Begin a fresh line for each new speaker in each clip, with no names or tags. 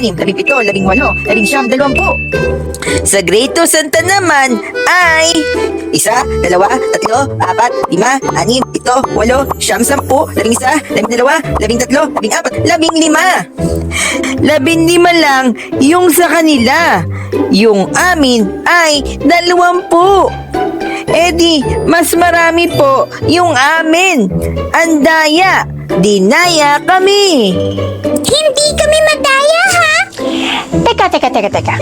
6, 17, 18, 19, 20. Sa grade 2 Santa naman ay 1, 2, 3, 4, 5, 6, 7, 8, 9, 10, 11, 12, 13, 14, 15. 15 lang yung sa kanila. Yung amin ay 20. Eh di, mas marami po yung amin. Andaya, dinaya kami.
Hindi kami madaya, ha?
Teka.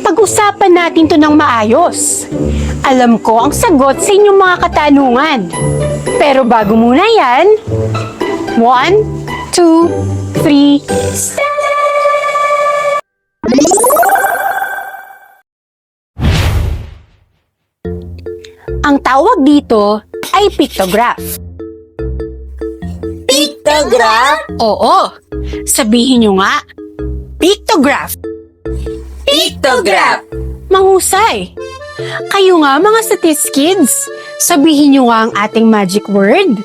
Pag-usapan natin to ng maayos. Alam ko ang sagot sa inyong mga katanungan. Pero bago muna yan, 1, 2, 3, start! Ang tawag dito ay pictograph.
Pictograph?
Oo, sabihin nyo nga. Pictograph.
Pictograph!
Mahusay. Kayo nga mga statis kids, sabihin nyo nga ang ating magic word.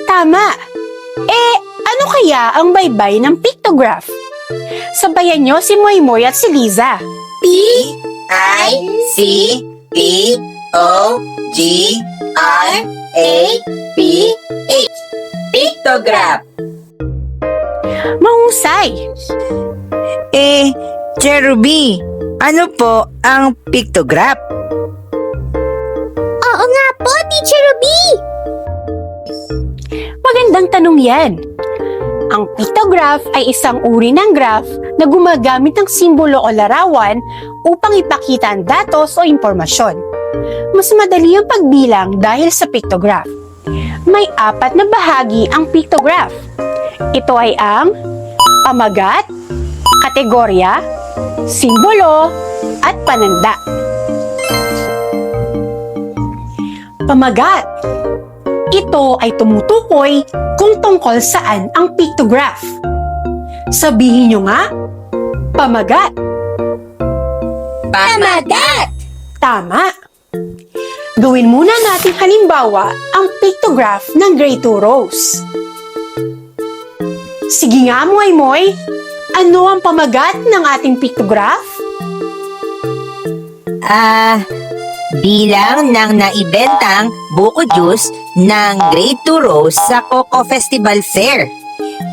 Tama. Ano kaya ang baybay ng pictograph? Sabayan nyo si Moymoy at si Liza.
P-I-C-T-O-G-R-A-P-H. Pictograph!
Mahusay.
Cherubi, ano po ang pictograph?
Oo nga po, Teacher Ruby!
Magandang tanong yan. Ang pictograph ay isang uri ng graph na gumagamit ng simbolo o larawan upang ipakita ang datos o impormasyon. Mas madali ang pagbilang dahil sa pictograph. May 4 na bahagi ang pictograph. Ito ay ang pamagat, kategorya, simbolo, at pananda. Pamagat. Ito ay tumutukoy kung tungkol saan ang pictograph. Sabihin nyo nga, pamagat.
Pamagat!
Tama. Gawin muna natin halimbawa ang pictograph ng grade 2 Rose. Sige nga, Moy. Ano ang pamagat ng ating pictograph?
Bilang ng naibentang buko juice ng Grade 2 Rose sa Coco Festival Fair.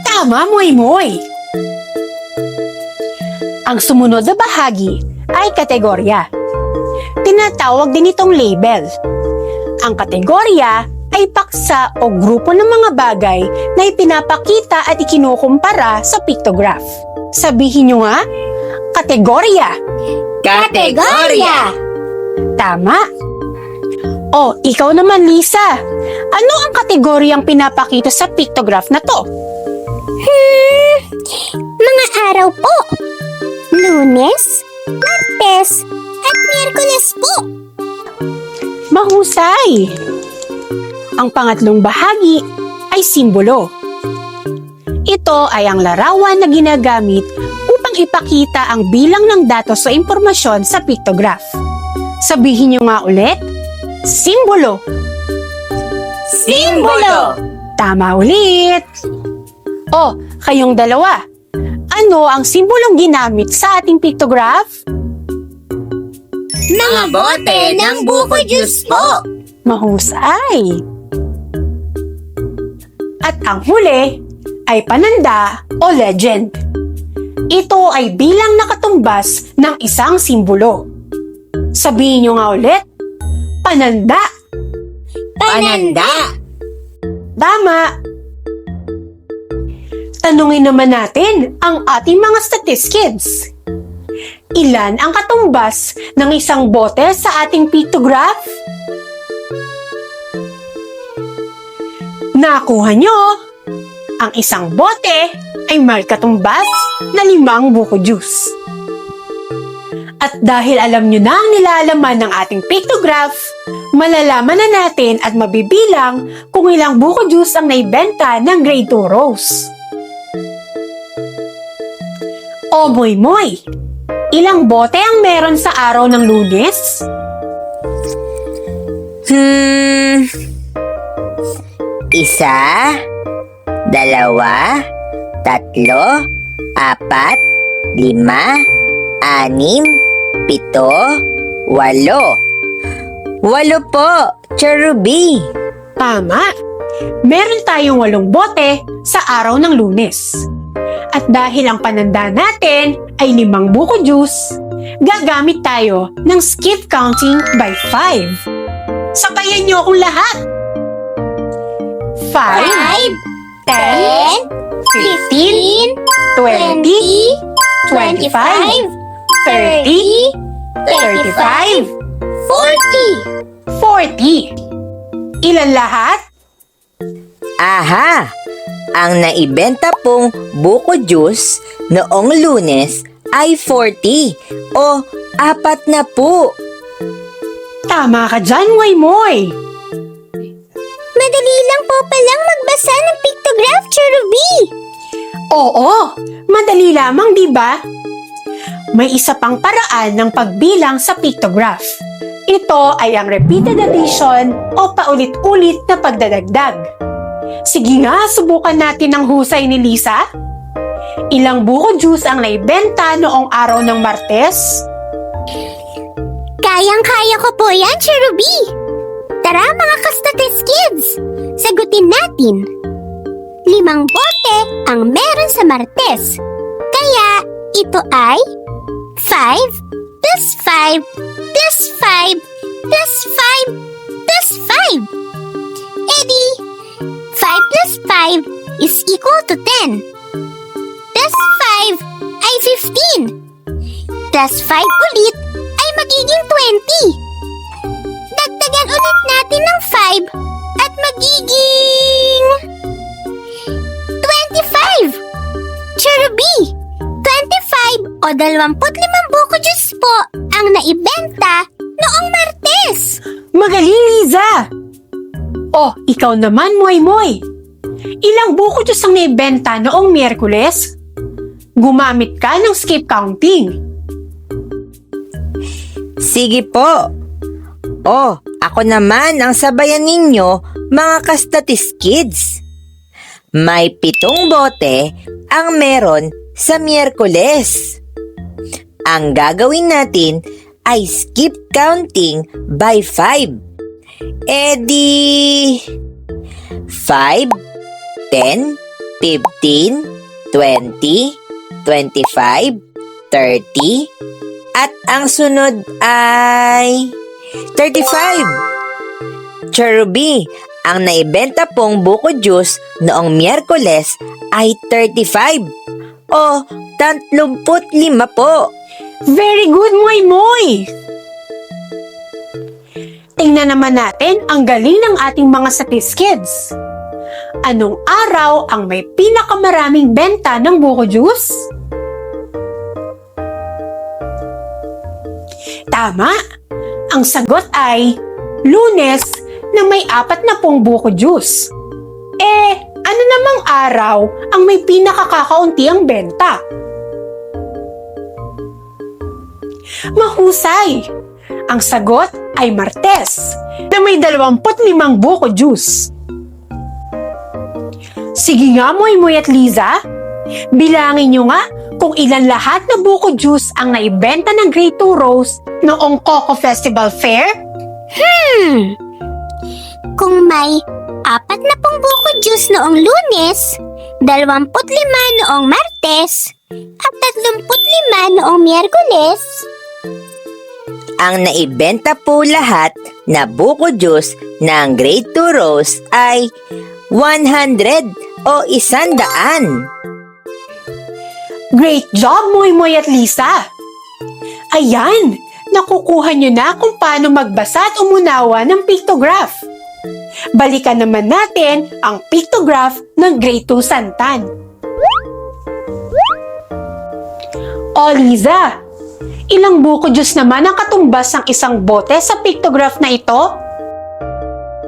Tama, Moy. Ang sumunod na bahagi ay kategorya. Tinatawag din itong label. Ang kategorya ay paksa o grupo ng mga bagay na ipinapakita at ikinukumpara sa pictograph. Sabihin nyo nga, kategorya.
Kategorya!
Tama. O, ikaw naman, Lisa. Ano ang kategoryang pinapakita sa pictograph na to?
Mga araw po. Lunes, Martes, at Miyerkules po.
Mahusay! Ang pangatlong bahagi ay simbolo. Ito ay ang larawan na ginagamit upang ipakita ang bilang ng datos o impormasyon sa pictograph. Sabihin nyo nga ulit, simbolo.
Simbolo!
Tama ulit. O, kayong dalawa. Ano ang simbolong ginamit sa ating pictograph?
Mga bote ng buko juice po.
Mahusay. At ang huli ay pananda o legend. Ito ay bilang nakatumbas ng isang simbolo. Sabihin nyo nga ulit, pananda.
Pananda!
Tama. Tanungin naman natin ang ating mga statistics. Ilan ang katumbas ng isang bote sa ating pictograph? Nakuha nyo? Ang isang bote ay may katumbas na 5 buko juice. At dahil alam nyo na ang nilalaman ng ating pictograph, malalaman na natin at mabibilang kung ilang buko juice ang naibenta ng grade 2 Rose. O Moy, ilang bote ang meron sa araw ng Lunes?
Isa, 2, 3, 4, 5, 6, 7, 8. 8 po, Cherubi.
Tama! Meron tayong 8 bote sa araw ng Lunes. At dahil ang pananda natin ay 5 buko juice, gagamit tayo ng skip counting by 5. Sabayan niyo akong lahat! 5, 10, 15, 20, 25, 30, 35, 40. Ilan lahat?
Aha! Ang naibenta pong buko juice noong Lunes ay 40 o 4 na po.
Tama ka dyan, Moy. Oo, madali lamang, di ba? May isa pang paraan ng pagbilang sa pictograph. Ito ay ang repeated addition o paulit-ulit na pagdadagdag. Sige nga, subukan natin ang husay ni Lisa. Ilang buko juice ang naibenta noong araw ng Martes?
Kayang-kaya ko po yan, Cherubi! Tara mga Kastates Kids! Sagutin natin. 5 bote ang meron sa Martes. Kaya ito ay 5 plus 5 plus 5 plus 5 plus 5. Edi, 5 plus 5 is equal to 10. Plus 5 ay 15. Plus 5 ulit ay magiging 20. Dagdagan ulit natin ng 5 at magiging 25. Cherubi, 25 o 25 buko juice po ang naibenta noong Martes.
Magaling, Liza! Oh, ikaw naman, Moy Moy. Ilang buko juice ang naibenta noong Miyerkules? Gumamit ka ng skip counting.
Sige po. Oh, ako naman ang sabayan ninyo, mga Kastates Kids. May 7 bote ang meron sa Miyerkules. Ang gagawin natin ay skip counting by 5. Edi 5, 10, 15, 20, 25, 30, at ang sunod ay 35. Cherubi, ang naibenta pong buko juice noong Miyerkules ay 35 o 35 po.
Very good, Moy Moy! Tingnan naman natin ang galing ng ating mga Satis Kids. Anong araw ang may pinakamaraming benta ng buko juice? Tama! Ang sagot ay Lunes na may 40 buko juice. Ano namang araw ang may pinakakakaunti ang benta? Mahusay! Ang sagot ay Martes na may 25 buko juice. Sige nga, Moy Moy at Liza, bilangin nyo nga kung ilan lahat na buko juice ang naibenta ng Grade 2 Rose noong Coco Festival Fair.
Kung may 40 buko juice noong Lunes, 25 noong Martes, at 35 noong Miyerkules,
Ang naibenta po lahat na buko juice ng Grade 2 Rose ay 100 o 100.
Great job, Moy Moy at Lisa! Ayan, nakukuha nyo na kung paano magbasa at umunawa ng pictograph. Balikan naman natin ang pictograph ng Grade 2 Santan. O Liza, ilang buko juice naman ang katumbas ng isang bote sa pictograph na ito?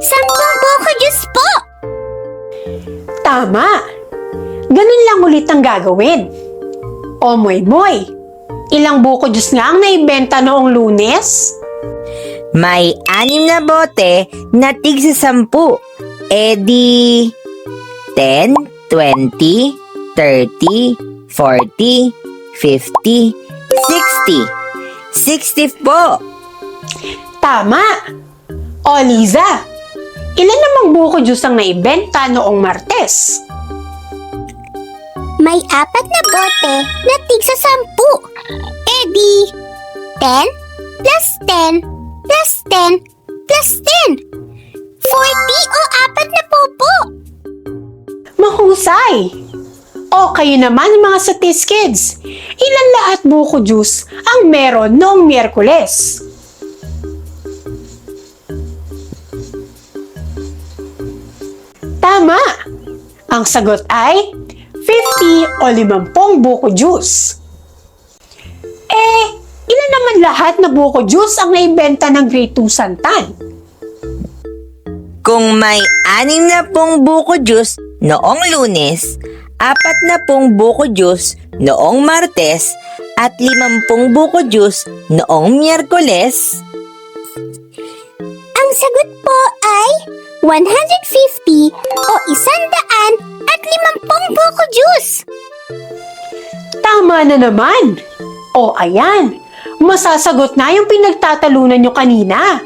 10 buko juice po!
Tama! Ganun lang ulit ang gagawin. O Moy Moy, ilang buko juice nga ang naibenta noong Lunes?
May 6 na bote na tigsa 10. E di 10, 20, 30, 40, 50, 60. 60 po.
Tama! O Liza, ilan namang buko juice ang naibenta noong Martes?
May 4 na bote na tigsa 10. E di 10 plus 10 plus 10 plus 10. 40 o 4 na po.
Mahusay! O kayo naman mga Satis Kids, ilan lahat buko juice ang meron noong Miyerkules? Tama! Ang sagot ay 50 o 50 buko juice. Ilan naman lahat na buko juice ang naibenta ng Grade 2 Santan?
Kung may 6 na pong buko juice noong Lunes, 40 buko juice noong Martes at 50 buko juice noong Miyerkules?
Ang sagot po ay 150 o 150 buko juice.
Tama na naman! O ayan, masasagot na yung pinagtatalunan nyo kanina.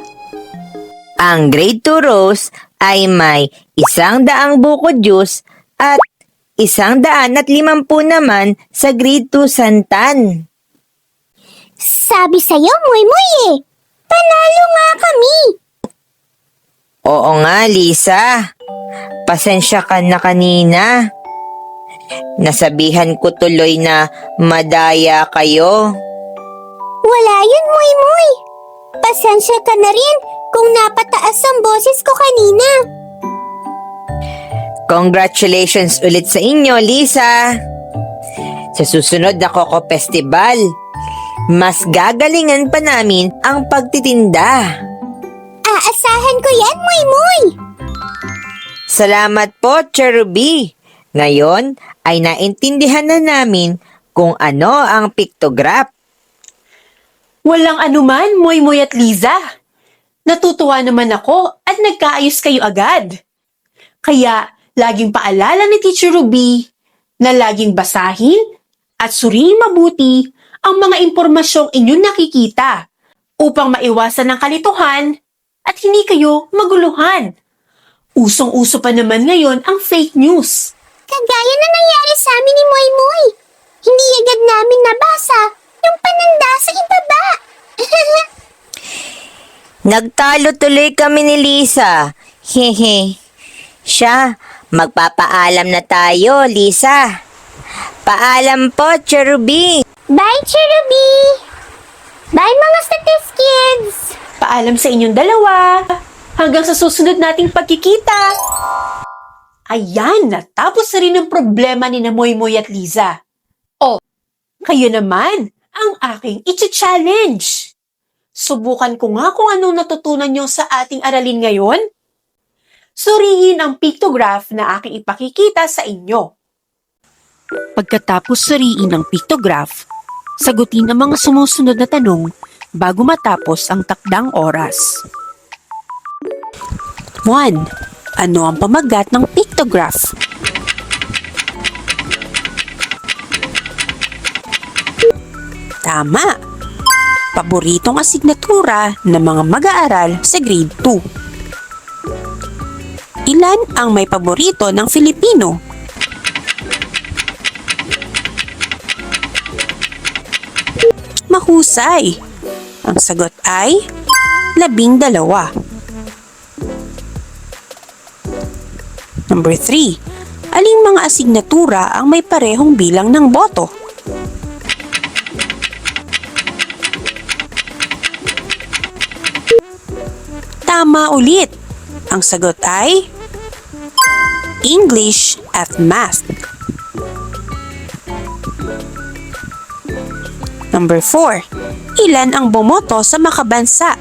Ang grade 2 Rose ay may 100 buko juice at 150 naman sa grade 2 Santan.
Sabi sa'yo, Moy eh. Panalo nga kami.
Oo nga, Lisa. Pasensya ka na kanina. Nasabihan ko tuloy na madaya kayo.
Wala yun, Moy. Pasensya ka na rin kung napataas ang boses ko kanina.
Congratulations ulit sa inyo, Lisa. Sa susunod na Coco Festival, mas gagalingan pa namin ang pagtitinda.
Aasahan ko yan, Moy.
Salamat po, Cherubi. Ngayon ay naintindihan na namin kung ano ang pictograph.
Walang anuman, Moy at Liza. Natutuwa naman ako at nagkaayos kayo agad. Kaya, laging paalala ni Teacher Ruby na laging basahin at suriin mabuti ang mga impormasyong inyong nakikita upang maiwasan ng kalituhan at hindi kayo maguluhan. Usong-uso pa naman ngayon ang fake news.
Kagaya na nangyari sa amin ni Moy. Hindi agad namin nabasa yung pananda sa ibaba.
Nagtalo tuloy kami ni Lisa. Hehe. Siya, magpapaalam na tayo, Lisa. Paalam po, Cherubi.
Bye, Cherubi! Bye, mga statis kids!
Paalam sa inyong dalawa. Hanggang sa susunod nating pagkikita. Ayan, natapos na rin ang problema ni Moy at Liza. O, kayo naman ang aking i-challenge. Subukan ko nga kung anong natutunan nyo sa ating aralin ngayon. Suriin ang pictograph na aking ipakikita sa inyo. Pagkatapos suriin ang pictograph, sagutin ang mga sumusunod na tanong bago matapos ang takdang oras. 1. Ano ang pamagat ng pictograph? Tama! Paboritong asignatura ng mga mag-aaral sa grade 2. Ilan ang may paborito ng Filipino? Mahusay! Ang sagot ay 12. Number 3. Aling mga asignatura ang may parehong bilang ng boto? Tama ulit. Ang sagot ay English at Math. Number 4. Ilan ang bumoto sa makabansa?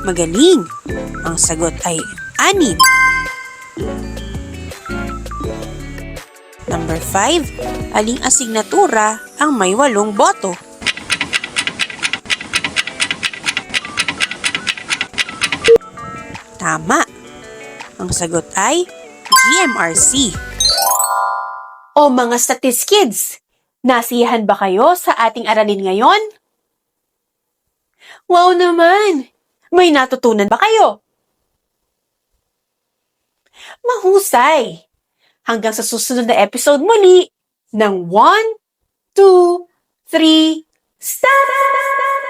Magaling! Ang sagot ay 6. Number 5. Aling asignatura ang may 8 boto? Tama! Ang sagot ay GMRC. O mga statis kids, nasiyahan ba kayo sa ating aralin ngayon? Wow naman! May natutunan ba kayo? Mahusay! Hanggang sa susunod na episode muli ng 1, 2, 3, start!